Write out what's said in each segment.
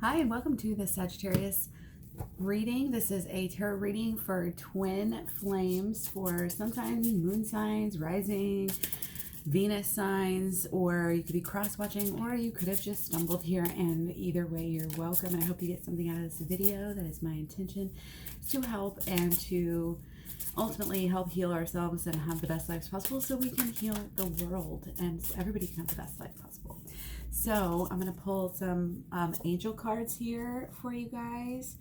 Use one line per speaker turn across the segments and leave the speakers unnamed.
Hi, and welcome to the Sagittarius reading. This is a tarot reading for twin flames for sometimes moon signs, rising, Venus signs, or you could be cross-watching, or you could have just stumbled here, and either way, you're welcome. And I hope you get something out of this video. That is my intention, to help and to ultimately help heal ourselves and have the best lives possible so we can heal the world and so everybody can have the best life possible. So I'm going to pull some angel cards here for you guys.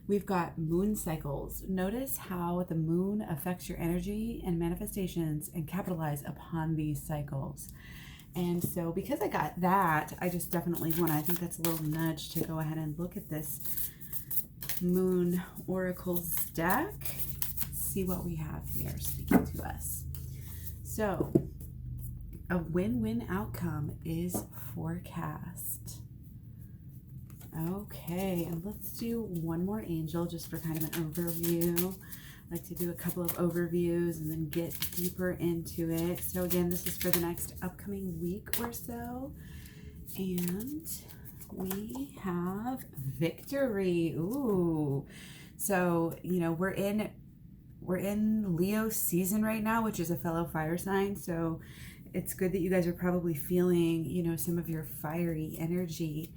We've got moon cycles. Notice how the moon affects your energy and manifestations, and capitalize upon these cycles. And so because I got that, I just definitely want to, I think that's a little nudge to go ahead and look at this moon oracles deck. See what we have here speaking to us. So a win-win outcome is forecast. Okay, and let's do one more angel just for kind of an overview. I like to do a couple of overviews and then get deeper into it. So again, this is for the next upcoming week or so. And we have victory. Ooh. So, you know, we're in Leo season right now, which is a fellow fire sign. So it's good that you guys are probably feeling, you know, some of your fiery energy,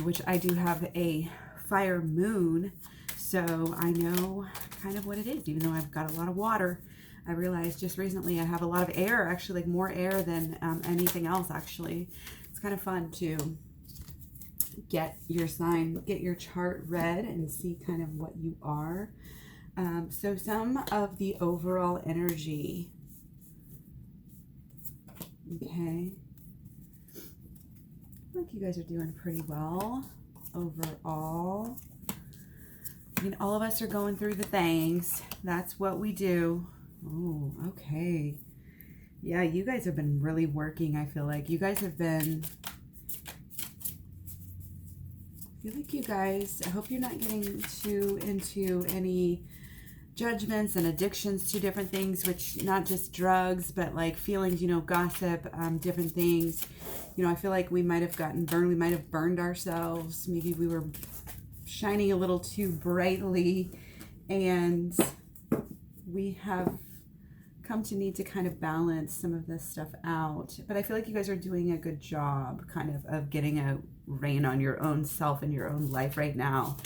which I do have a fire moon. So I know kind of what it is, even though I've got a lot of water. I realized just recently I have a lot of air, actually, like more air than anything else, actually. It's kind of fun to get your sign, get your chart read and see kind of what you are. So some of the overall energy. Okay. I feel like you guys are doing pretty well overall. I mean, all of us are going through the things. That's what we do. Oh, okay. Yeah, you guys have been really working, I feel like. You guys have been... I feel like you guys... I hope you're not getting too into any judgments and addictions to different things, which not just drugs, but like feelings, you know, gossip, different things. You know, I feel like we might have gotten burned. We might have burned ourselves. Maybe we were shining a little too brightly, and we have come to need to kind of balance some of this stuff out. But I feel like you guys are doing a good job kind of getting a rein on your own self and your own life right now.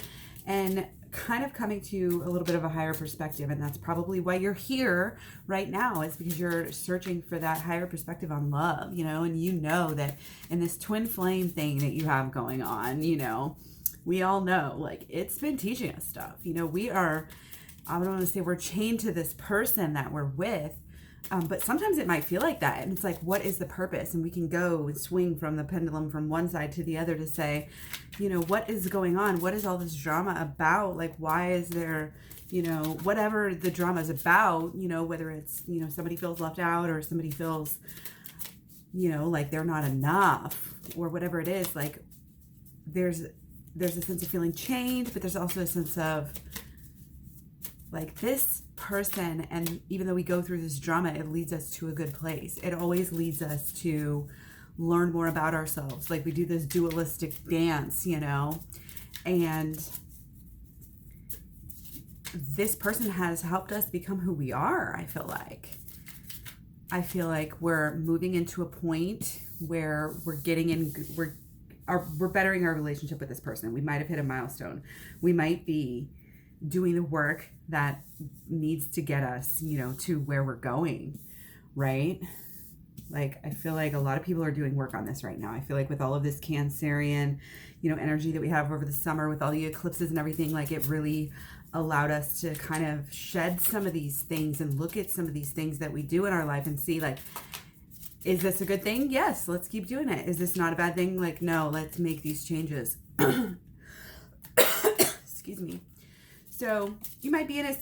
And kind of coming to a little bit of a higher perspective, and that's probably why you're here right now, is because you're searching for that higher perspective on love, you know, and you know that in this twin flame thing that you have going on, you know, we all know, like, it's been teaching us stuff. You know, we are, I don't want to say we're chained to this person that we're with, but sometimes it might feel like that. And it's like, what is the purpose? And we can go and swing from the pendulum from one side to the other to say, you know, what is going on? What is all this drama about? Like, why is there, you know, whatever the drama is about, you know, whether it's, you know, somebody feels left out or somebody feels, you know, like they're not enough or whatever it is, like there's a sense of feeling chained, but there's also a sense of like this person, and even though we go through this drama, it leads us to a good place. It always leads us to learn more about ourselves. Like we do this dualistic dance, you know, and this person has helped us become who we are. I feel like we're moving into a point where we're getting in, we're bettering our relationship with this person. We might have hit a milestone. We might be doing the work that needs to get us, you know, to where we're going, right? Like, I feel like a lot of people are doing work on this right now. I feel like with all of this Cancerian, you know, energy that we have over the summer with all the eclipses and everything, like it really allowed us to kind of shed some of these things and look at some of these things that we do in our life and see, like, is this a good thing? Yes, let's keep doing it. Is this not a bad thing? Like, no, let's make these changes. Excuse me. So you might be in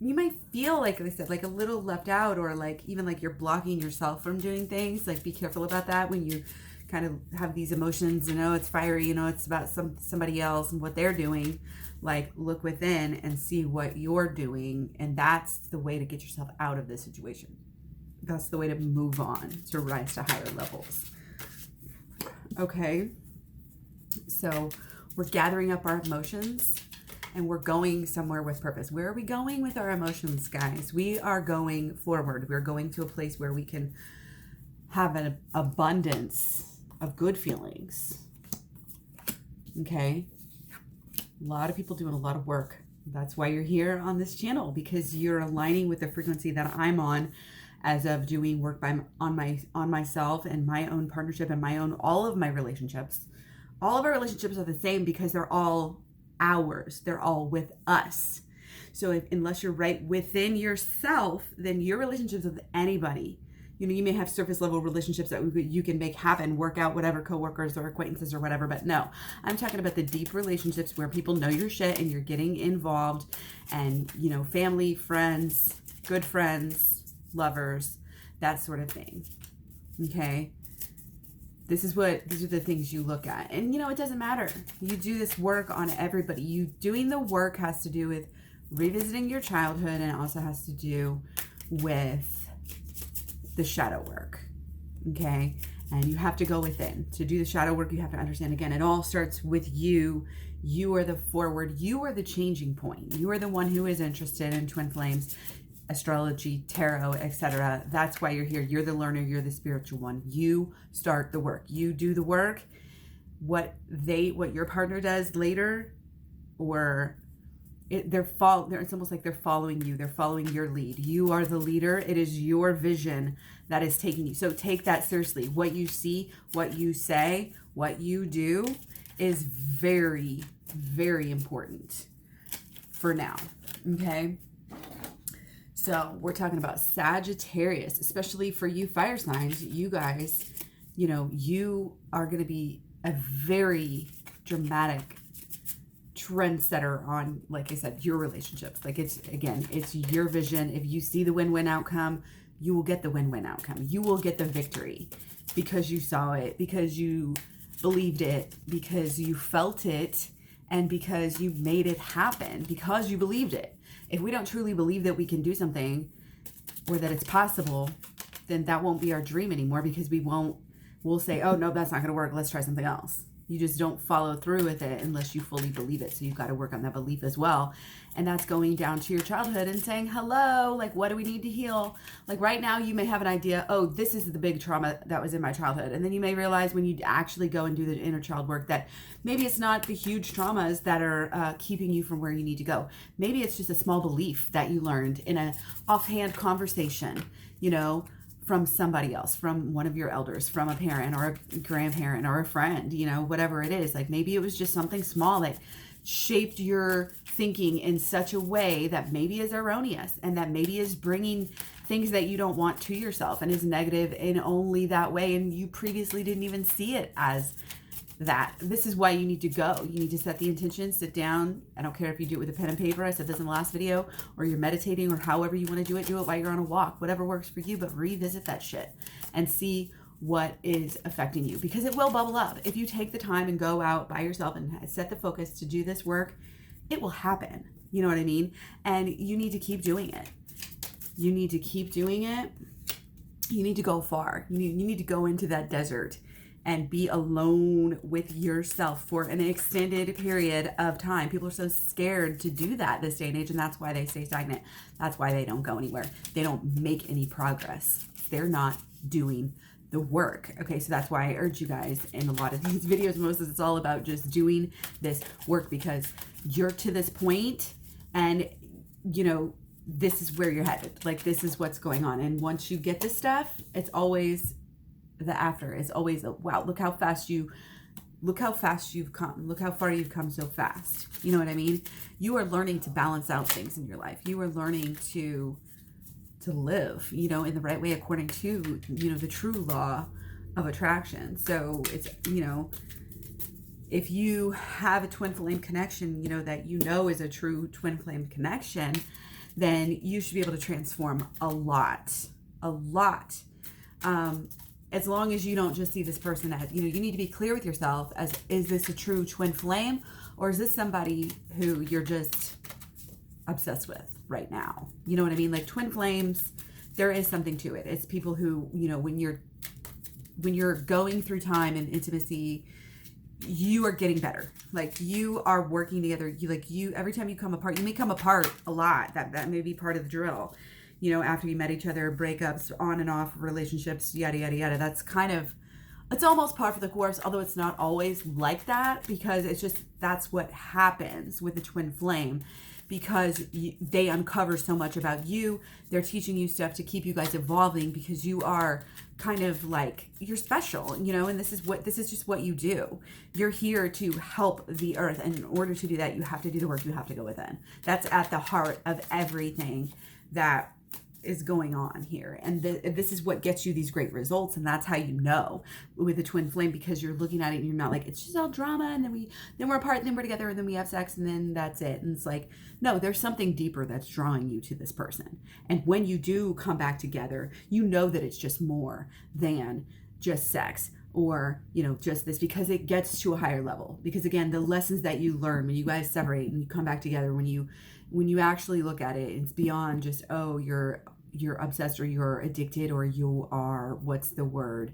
you might feel, like I said, like a little left out, or like even like you're blocking yourself from doing things. Like, be careful about that when you kind of have these emotions, you know, it's fiery, you know, it's about somebody else and what they're doing. Like, look within and see what you're doing. And that's the way to get yourself out of this situation. That's the way to move on, to rise to higher levels. Okay. So we're gathering up our emotions and we're going somewhere with purpose. Where are we going with our emotions, guys? We are going forward. We're going to a place where we can have an abundance of good feelings. Okay? A lot of people doing a lot of work. That's why you're here on this channel, because you're aligning with the frequency that I'm on as of doing work on myself and my own partnership and all of my relationships. All of our relationships are the same because they're all ours. They're all with us. So unless you're right within yourself, then your relationships with anybody, you may have surface level relationships that you can make happen, work out, whatever, coworkers or acquaintances or whatever. But no, I'm talking about the deep relationships where people know your shit and you're getting involved, and, family, friends, good friends, lovers, that sort of thing. Okay. These are the things you look at. And, it doesn't matter. You do this work on everybody. You doing the work has to do with revisiting your childhood, and it also has to do with the shadow work. Okay? And you have to go within. To do the shadow work, you have to understand, again, it all starts with you. You are the forward. You are the changing point. You are the one who is interested in twin flames, astrology, tarot, etc. That's why you're here. You're the learner. You're the spiritual one. You start the work. You do the work. What your partner does later, or it's almost like they're following you. They're following your lead. You are the leader. It is your vision that is taking you. So take that seriously. What you see, what you say, what you do is very, very important for now. Okay? So we're talking about Sagittarius, especially for you fire signs. You guys, you are going to be a very dramatic trendsetter on, like I said, your relationships. Like it's your vision. If you see the win-win outcome, you will get the win-win outcome. You will get the victory because you saw it, because you believed it, because you felt it, and because you made it happen, because you believed it. If we don't truly believe that we can do something or that it's possible, then that won't be our dream anymore, because we'll say, oh, no, that's not going to work. Let's try something else. You just don't follow through with it unless you fully believe it. So you've got to work on that belief as well. And that's going down to your childhood and saying, hello, like, what do we need to heal? Like right now you may have an idea, oh, this is the big trauma that was in my childhood. And then you may realize when you actually go and do the inner child work that maybe it's not the huge traumas that are keeping you from where you need to go. Maybe it's just a small belief that you learned in a offhand conversation, from somebody else, from one of your elders, from a parent or a grandparent or a friend, whatever it is. Like maybe it was just something small that shaped your thinking in such a way that maybe is erroneous, and that maybe is bringing things that you don't want to yourself and is negative in only that way, and you previously didn't even see it as that. This is why you need to go. You need to set the intention, sit down. I don't care if you do it with a pen and paper. I said this in the last video, or you're meditating, or however you want to do it while you're on a walk, whatever works for you, but revisit that shit and see what is affecting you, because it will bubble up. If you take the time and go out by yourself and set the focus to do this work, it will happen. You know what I mean? And you need to keep doing it. You need to keep doing it. You need to go far. You need to go into that desert and be alone with yourself for an extended period of time. People are so scared to do that this day and age, and that's why they stay stagnant. That's why they don't go anywhere. They don't make any progress. They're not doing the work. Okay, so that's why I urge you guys in a lot of these videos, most of it's all about just doing this work, because you're to this point and, this is where you're headed. Like, this is what's going on. And once you get this stuff, it's always the after. It's always, wow, look how fast you've come. Look how far you've come so fast. You know what I mean? You are learning to balance out things in your life. You are learning to live, in the right way, according to, the true law of attraction. So it's, if you have a twin flame connection, that is a true twin flame connection, then you should be able to transform a lot. As long as you don't just see this person as, you need to be clear with yourself as, is this a true twin flame, or is this somebody who you're just obsessed with right now? You know what I mean? Like twin flames, there is something to it. It's people who, when you're going through time and intimacy, you are getting better. Like you are working together. Every time you come apart, you may come apart a lot. That may be part of the drill. After you met each other, breakups, on and off relationships, yada, yada, yada. That's kind of, it's almost par for the course, although it's not always like that, because it's just, that's what happens with the twin flame, because they uncover so much about you. They're teaching you stuff to keep you guys evolving, because you are kind of like, you're special, and this is just what you do. You're here to help the earth. And in order to do that, you have to do the work. You have to go within. That's at the heart of everything that is going on here. And this is what gets you these great results. And that's how you know with the twin flame, because you're looking at it and you're not like, it's just all drama, and then we're apart, and then we're together, and then we have sex, and then that's it. And it's like, no, there's something deeper that's drawing you to this person. And when you do come back together, you know that it's just more than just sex, or just this, because it gets to a higher level. Because again, the lessons that you learn when you guys separate and you come back together, when you actually look at it, it's beyond just, oh, you're obsessed, or you're addicted, or you are, what's the word,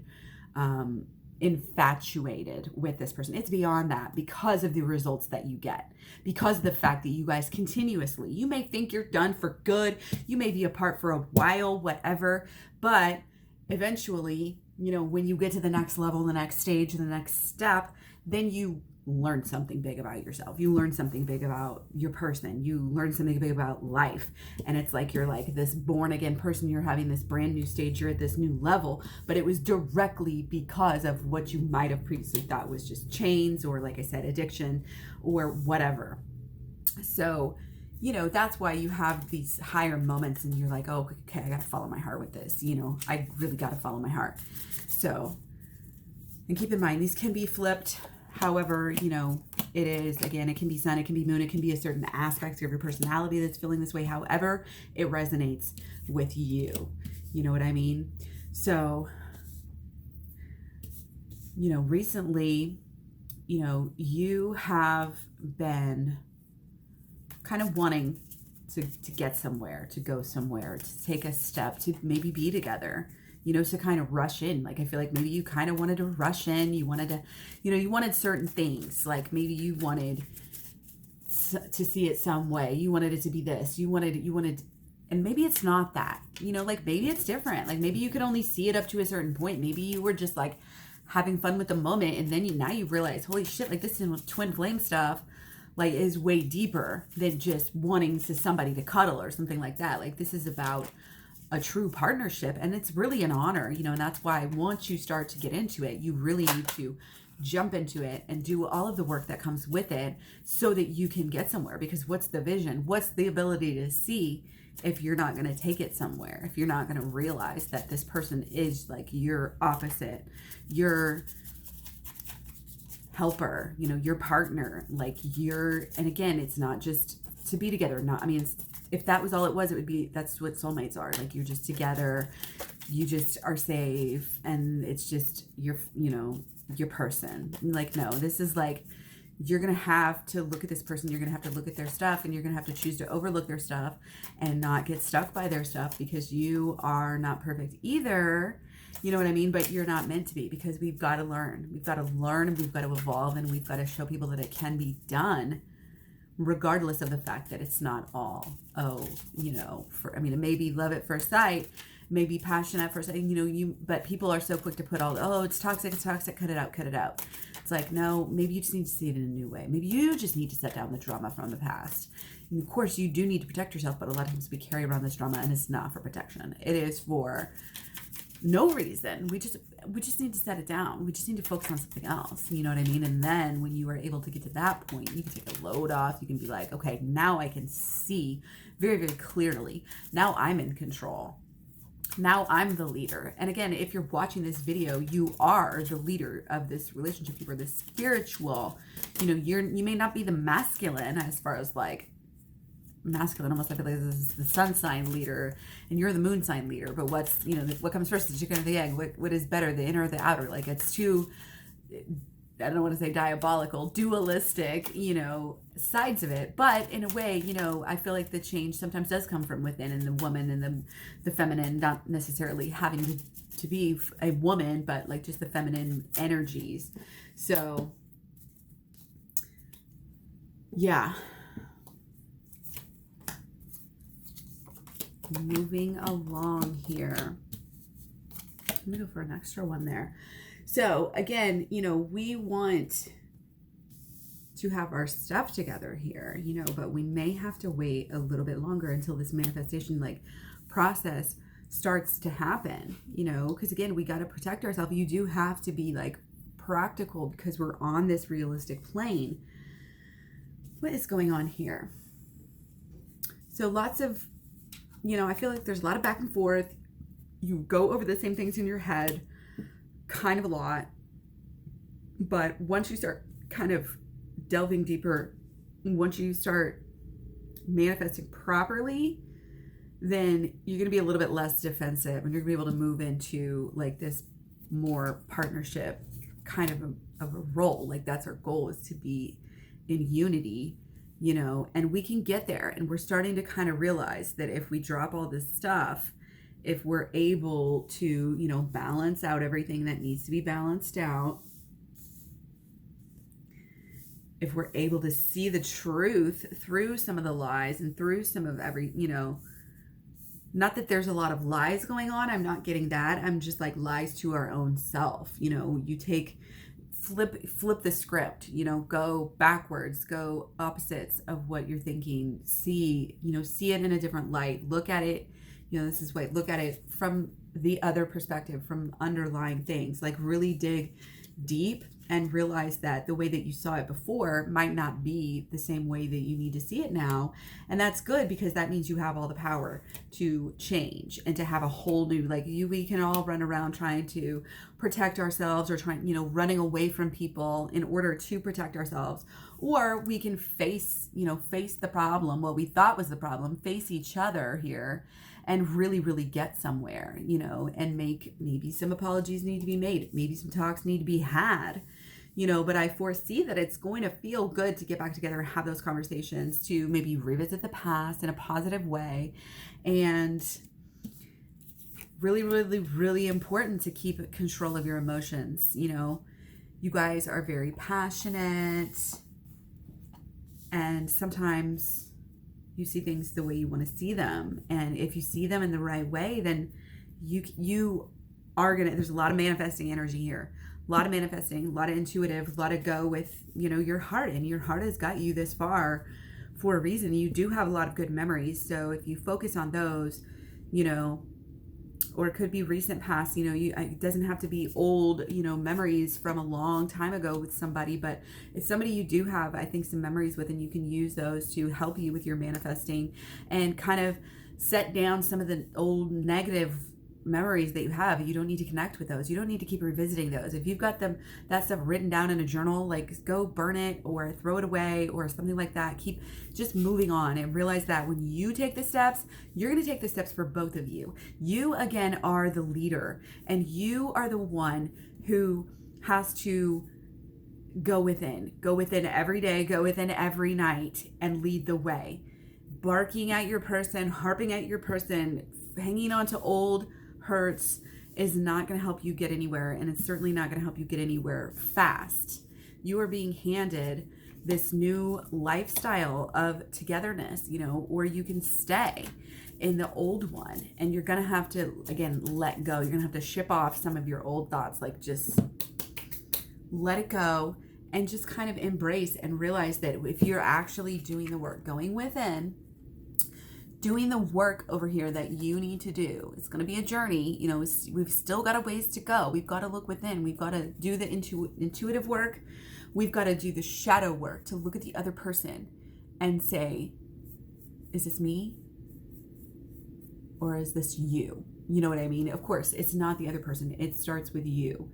infatuated with this person. It's beyond that, because of the results that you get, because of the fact that you guys continuously, you may think you're done for good, you may be apart for a while, whatever, but eventually, when you get to the next level, the next stage, the next step, then you learn something big about yourself. You learn something big about your person. You learn something big about life. And it's like you're like this born again person. You're having this brand new stage. You're at this new level. But it was directly because of what you might have previously thought was just chains, or like I said, addiction, or whatever. So, that's why you have these higher moments, and you're like, oh, okay, I got to follow my heart with this. I really got to follow my heart. So, and keep in mind, these can be flipped. However, it is, again, it can be sun, it can be moon, it can be a certain aspect of your personality that's feeling this way. However, it resonates with you. You know what I mean? So, recently, you have been kind of wanting to get somewhere, to go somewhere, to take a step, to maybe be together. To kind of rush in. Like, I feel like maybe you kind of wanted to rush in. You wanted to, you wanted certain things. Like maybe you wanted to see it some way. You wanted it to be this. You wanted, and maybe it's not that, like maybe it's different. Like maybe you could only see it up to a certain point. Maybe you were just like having fun with the moment. And then now you realize, holy shit, like this twin flame stuff, like is way deeper than just wanting somebody to cuddle or something like that. Like this is about a true partnership, and it's really an honor, and that's why once you start to get into it, you really need to jump into it and do all of the work that comes with it, so that you can get somewhere. Because what's the vision? What's the ability to see if you're not going to take it somewhere? If you're not going to realize that this person is like your opposite, your helper, your partner, like and again, it's not just to be together. If that was all it was, it would be, that's what soulmates are. Like you're just together, you just are safe, and it's just your person. Like, no, this is like, you're going to have to look at this person, you're going to have to look at their stuff, and you're going to have to choose to overlook their stuff and not get stuck by their stuff, because you are not perfect either. You know what I mean? But you're not meant to be, because we've got to learn. We've got to learn, and we've got to evolve, and we've got to show people that it can be done, regardless of the fact that it's not all, it may be love at first sight, maybe passion at first sight, but people are so quick to put all, oh, it's toxic, cut it out. It's like, no, maybe you just need to see it in a new way. Maybe you just need to set down the drama from the past. And of course, you do need to protect yourself, but a lot of times we carry around this drama, and it's not for protection. It is for no reason. We just need to set it down. We just need to focus on something else. You know what I mean? And then when you are able to get to that point, you can take a load off. You can be like, okay, now I can see very, very clearly. Now I'm in control. Now I'm the leader. And again, if you're watching this video, you are the leader of this relationship. You are the spiritual, you may not be the masculine, as far as like masculine, almost I feel like this is the sun sign leader and you're the moon sign leader. But what's, what comes first, the chicken or the egg? What is better, the inner or the outer? Like, it's too, I don't want to say diabolical, dualistic, sides of it. But in a way, I feel like the change sometimes does come from within, and the woman and the feminine, not necessarily having to be a woman, but like just the feminine energies. So Yeah. Moving along here. I'm gonna go for an extra one there. So again, you know, we want to have our stuff together here, you know, but we may have to wait a little bit longer until this manifestation like process starts to happen, you know, because again, we got to protect ourselves. You do have to be like practical because we're on this realistic plane. What is going on here? So lots of, you know, I feel like there's a lot of back and forth. You go over the same things in your head kind of a lot, but once you start kind of delving deeper, once you start manifesting properly, then you're going to be a little bit less defensive and you're going to be able to move into like this more partnership kind of a role. Like that's our goal, is to be in unity, you know, and we can get there. And we're starting to kind of realize that if we drop all this stuff, if we're able to, you know, balance out everything that needs to be balanced out, if we're able to see the truth through some of the lies and through some of every, you know, not that there's a lot of lies going on. I'm not getting that. I'm just like lies to our own self. You know, you flip the script, you know, go backwards, go opposites of what you're thinking. See, you know, see it in a different light. Look at it. You know, this is what, look at it from the other perspective, from underlying things, like really dig deep and realize that the way that you saw it before might not be the same way that you need to see it now. And that's good, because that means you have all the power to change and to have a whole new, like we can all run around trying to protect ourselves, or trying, you know, running away from people in order to protect ourselves. Or we can face the problem, what we thought was the problem, face each other here and really, really get somewhere, you know, and maybe some apologies need to be made. Maybe some talks need to be had, you know, but I foresee that it's going to feel good to get back together and have those conversations, to maybe revisit the past in a positive way. And really, really, really important to keep control of your emotions. You know, you guys are very passionate, and sometimes you see things the way you want to see them. And if you see them in the right way, then you are gonna, there's a lot of manifesting energy here, a lot of manifesting, a lot of intuitive, a lot of go with, you know, your heart. And your heart has got you this far for a reason. You do have a lot of good memories. So if you focus on those, you know, or it could be recent past, you know, it doesn't have to be old, you know, memories from a long time ago with somebody, but it's somebody you do have, I think, some memories with, and you can use those to help you with your manifesting and kind of set down some of the old negative memories that you have. You don't need to connect with those. You don't need to keep revisiting those. If you've got that stuff written down in a journal, like go burn it or throw it away or something like that. Keep just moving on, and realize that when you take the steps, you're going to take the steps for both of you. You again are the leader, and you are the one who has to go within every day, go within every night, and lead the way. Barking at your person, harping at your person, hanging on to old hurts is not going to help you get anywhere, and it's certainly not going to help you get anywhere fast. You are being handed this new lifestyle of togetherness, you know, or you can stay in the old one, and you're going to have to, again, let go. You're going to have to ship off some of your old thoughts, like just let it go and just kind of embrace and realize that if you're actually doing the work, going within, doing the work over here that you need to do. It's going to be a journey. You know, we've still got a ways to go. We've got to look within. We've got to do the intuitive work. We've got to do the shadow work to look at the other person and say, is this me? Or is this you? You know what I mean? Of course, it's not the other person. It starts with you.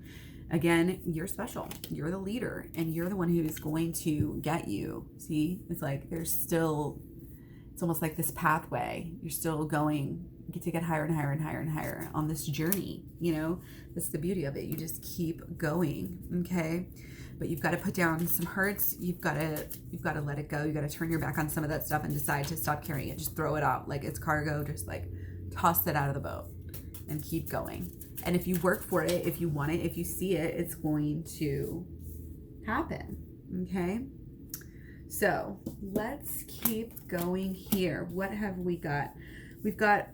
Again, you're special. You're the leader, and you're the one who is going to get you. See, it's like it's almost like this pathway. You're still going, you get to get higher and higher and higher and higher on this journey. You know, that's the beauty of it. You just keep going, okay? But you've got to put down some hurts. You've got to let it go. You got to turn your back on some of that stuff and decide to stop carrying it. Just throw it out like it's cargo. Just like toss it out of the boat and keep going. And if you work for it, if you want it, if you see it, it's going to happen, okay? So let's keep going here. What have we got? We've got,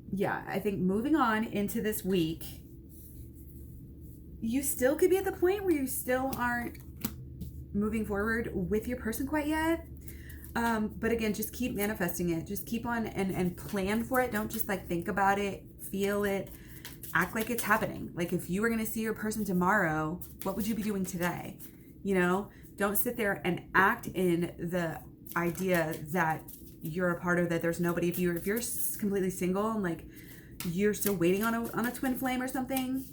yeah, I think moving on into this week, you still could be at the point where you still aren't moving forward with your person quite yet. But again, just keep manifesting it. Just keep on and plan for it. Don't just like think about it, feel it, act like it's happening. Like if you were going to see your person tomorrow, what would you be doing today? You know, don't sit there and act in the idea that you're a part of that. There's nobody. If you're completely single and like you're still waiting on a twin flame or something,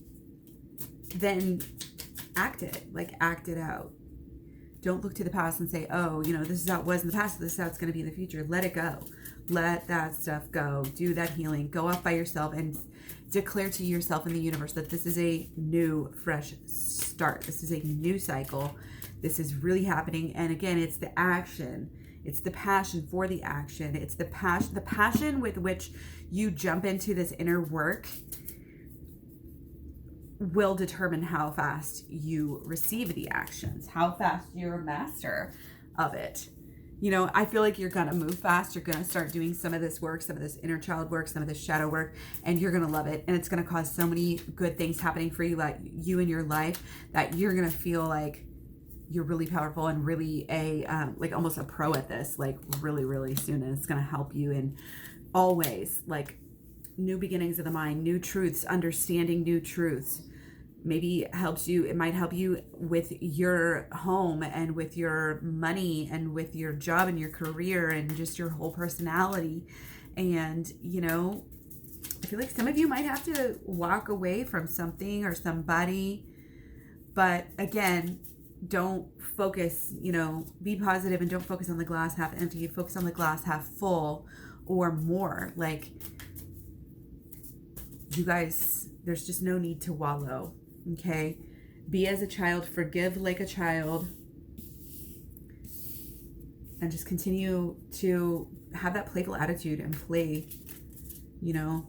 then act it out. Don't look to the past and say, oh, you know, this is how it was in the past. This is how it's going to be in the future. Let it go. Let that stuff go. Do that healing. Go off by yourself and declare to yourself in the universe that this is a new, fresh start. This is a new cycle. This is really happening. And again, it's the action. It's the passion for the action. It's the passion with which you jump into this inner work will determine how fast you receive the actions, how fast you're a master of it. You know, I feel like you're going to move fast. You're going to start doing some of this work, some of this inner child work, some of this shadow work, and you're going to love it. And it's going to cause so many good things happening for you, like you in your life, that you're going to feel like you're really powerful and really like almost a pro at this, like really, really soon. And it's going to help you in all ways, like new beginnings of the mind, new truths, understanding new truths. Maybe it might help you with your home and with your money and with your job and your career and just your whole personality. And, you know, I feel like some of you might have to walk away from something or somebody. But again, don't focus, you know, be positive and don't focus on the glass half empty. Focus on the glass half full or more. Like, you guys, there's just no need to wallow. Okay, be as a child, forgive like a child, and just continue to have that playful attitude and play. You know,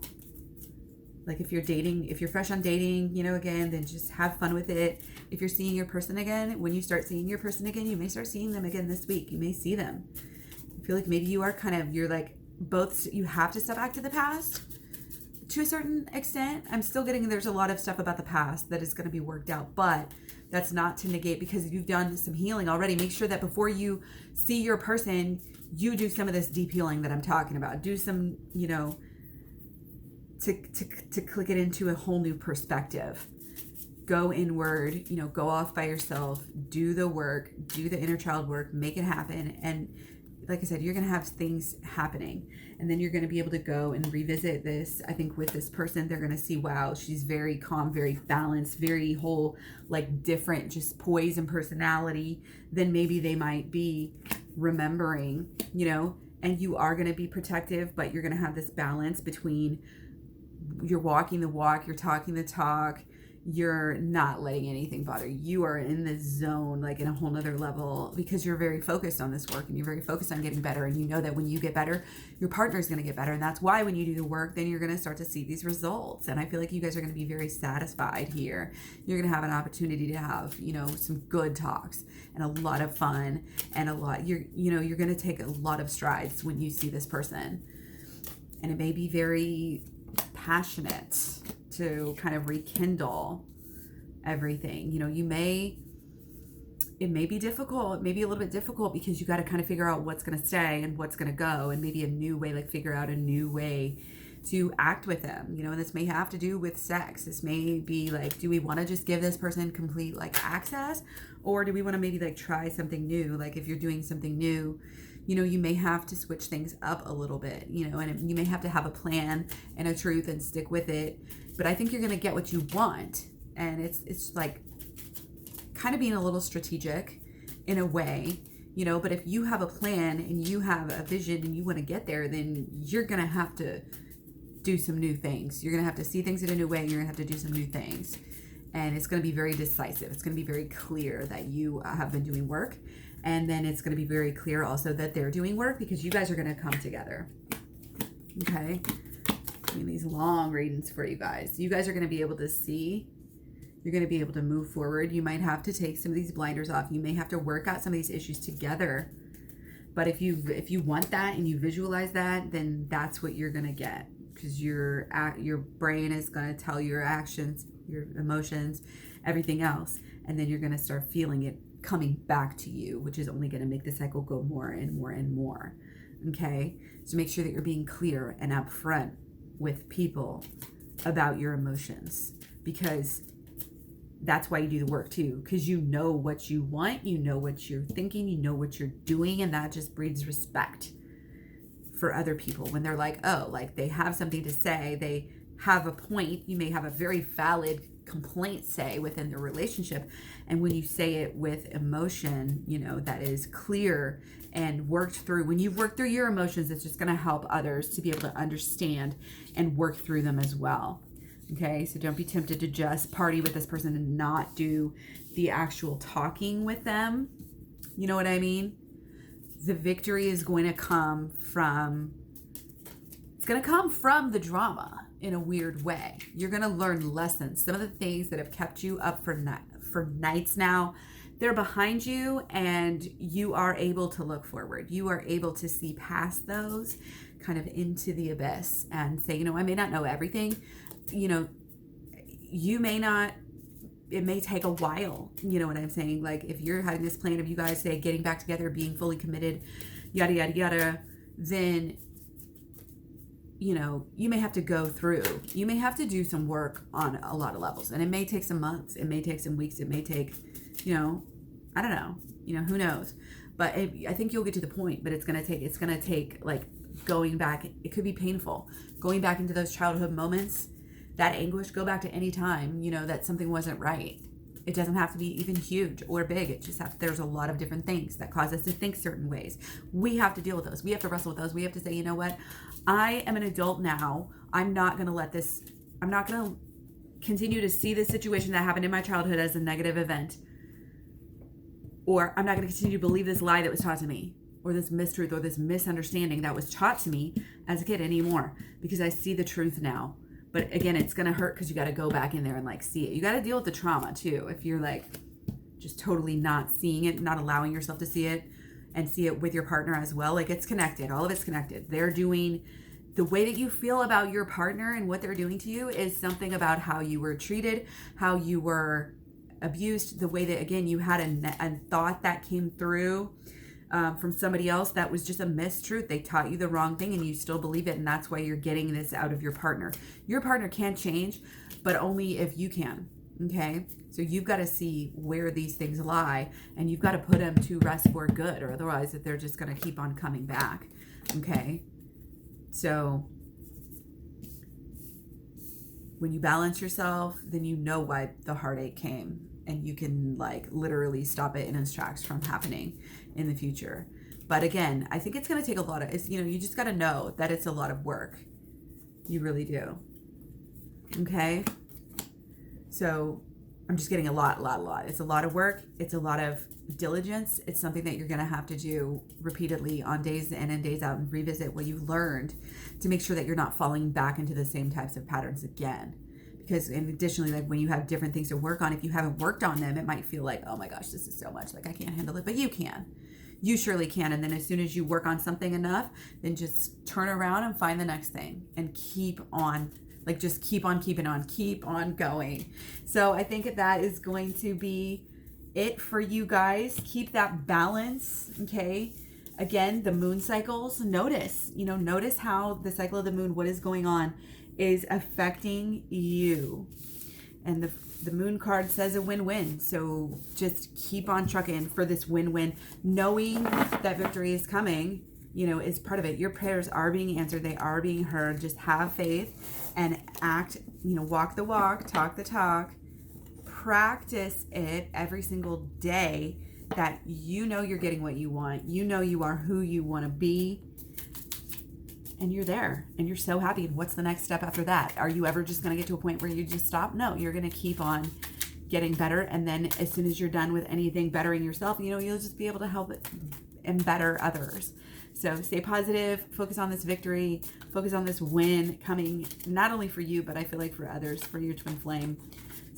like if you're dating, if you're fresh on dating, you know, again, then just have fun with it. If you're seeing your person again, when you start seeing your person again, you may start seeing them again this week. You may see them. I feel like maybe you are you're like both, you have to step back to the past. To a certain extent, I'm still getting, there's a lot of stuff about the past that is going to be worked out, but that's not to negate, because you've done some healing already. Make sure that before you see your person, you do some of this deep healing that I'm talking about. Do some, you know, to click it into a whole new perspective. Go inward, you know, go off by yourself, do the work, do the inner child work, make it happen. And like I said, you're going to have things happening, and then you're going to be able to go and revisit this. I think with this person, they're going to see, wow, she's very calm, very balanced, very whole, like different, just poise and personality than maybe they might be remembering, you know. And you are going to be protective, but you're going to have this balance between you're walking the walk, you're talking the talk, you're not letting anything bother you. You are in the zone, like in a whole nother level, because you're very focused on this work and you're very focused on getting better. And you know that when you get better, your partner is going to get better. And that's why when you do the work, then you're going to start to see these results. And I feel like you guys are going to be very satisfied here. You're going to have an opportunity to have, you know, some good talks and a lot of fun and you're going to take a lot of strides when you see this person. And it may be very passionate to kind of rekindle everything. You know, it may be difficult. It may be a little bit difficult because you got to kind of figure out what's going to stay and what's going to go, and maybe a new way, like figure out a new way to act with them. You know, and this may have to do with sex. This may be like, do we want to just give this person complete like access, or do we want to maybe like try something new? Like if you're doing something new, you know, you may have to switch things up a little bit, you know, and you may have to have a plan and a truth and stick with it. But I think you're going to get what you want. And it's like kind of being a little strategic in a way, you know, but if you have a plan and you have a vision and you want to get there, then you're going to have to do some new things. You're going to have to see things in a new way. You're going to have to do some new things. And it's going to be very decisive. It's going to be very clear that you have been doing work. And then it's going to be very clear also that they're doing work, because you guys are going to come together. Okay? I mean, these long readings for you guys. You guys are going to be able to see You're going to be able to move forward. You might have to take some of these blinders off. You may have to work out some of these issues together. But if you want that and you visualize that, then that's what you're going to get, because your brain is going to tell your actions, your emotions, everything else, and then you're going to start feeling it coming back to you, which is only going to make the cycle go more and more and more. Okay? So make sure that you're being clear and upfront with people about your emotions, because that's why you do the work too, because you know what you want, you know what you're thinking, you know what you're doing, and that just breeds respect for other people when they're like, oh, like they have something to say, they have a point. You may have a very valid complaint, say, within the relationship, and when you say it with emotion, you know, that is clear and worked through, when you've worked through your emotions, it's just going to help others to be able to understand and work through them as well. Okay, so don't be tempted to just party with this person and not do the actual talking with them. You know what I mean? The victory is going to come from, it's going to come from the drama in a weird way. You're going to learn lessons. Some of the things that have kept you up for nights now, they're behind you, and you are able to look forward. You are able to see past those, kind of into the abyss, and say, you know, I may not know everything. You know, you may not, it may take a while, you know what I'm saying? Like if you're having this plan of you guys, say, getting back together, being fully committed, yada, yada, yada, then, you know, you may have to go through, you may have to do some work on a lot of levels, and it may take some months, it may take some weeks, it may take, you know, I don't know, you know, who knows? But I think you'll get to the point, but it's going to take like going back. It could be painful, going back into those childhood moments. That anguish, go back to any time, you know, that something wasn't right. It doesn't have to be even huge or big. It just there's a lot of different things that cause us to think certain ways. We have to deal with those. We have to wrestle with those. We have to say, you know what? I am an adult now. I'm not going to continue to see this situation that happened in my childhood as a negative event. Or I'm not going to continue to believe this lie that was taught to me, or this mistruth, or this misunderstanding that was taught to me as a kid anymore, because I see the truth now. But again, it's going to hurt, because you got to go back in there and like see it. You got to deal with the trauma too. If you're like just totally not seeing it, not allowing yourself to see it, and see it with your partner as well. Like it's connected. All of it's connected. They're doing, the way that you feel about your partner and what they're doing to you is something about how you were treated, how you were abused, the way that, again, you had a thought that came through from somebody else that was just a mistruth. They taught you the wrong thing and you still believe it, and that's why you're getting this out of your partner. Your partner can change, but only if you can. Okay, so you've got to see where these things lie, and you've got to put them to rest for good, or otherwise that they're just going to keep on coming back. Okay, so when you balance yourself, then you know why the heartache came, and you can like literally stop it in its tracks from happening in the future. But again, I think it's going to take a lot of, you just got to know that it's a lot of work. You really do. Okay. So I'm just getting a lot. It's a lot of work. It's a lot of diligence. It's something that you're going to have to do repeatedly on days in and days out, and revisit what you learned to make sure that you're not falling back into the same types of patterns again. Because, and additionally, like when you have different things to work on, if you haven't worked on them, it might feel like, oh my gosh, this is so much, like I can't handle it. But you can. You surely can. And then as soon as you work on something enough, then just turn around and find the next thing and keep on, like just keep on keeping on, keep on going. So I think that is going to be it for you guys. Keep that balance. Okay. Again, the moon cycles, notice how the cycle of the moon, what is going on, is affecting you. And the moon card says a win-win. So just keep on trucking for this win-win, knowing that victory is coming, is part of it. Your prayers are being answered. They are being heard. Just have faith and act, walk the walk, talk the talk, practice it every single day, that you're getting what you want. You are who you want to be. And you're there, and you're so happy. And what's the next step after that? Are you ever just going to get to a point where you just stop? No, you're going to keep on getting better. And then as soon as you're done with anything bettering yourself, you'll just be able to help it and better others. So stay positive, focus on this victory, focus on this win coming, not only for you, but I feel like for others, for your twin flame.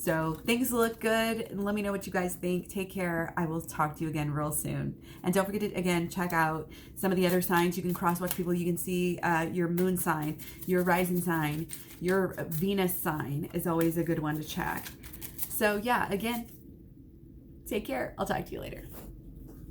So things look good. Let me know what you guys think. Take care. I will talk to you again real soon. And don't forget to, again, check out some of the other signs. You can cross-watch people. You can see your moon sign, your rising sign, your Venus sign is always a good one to check. So yeah, again, take care. I'll talk to you later.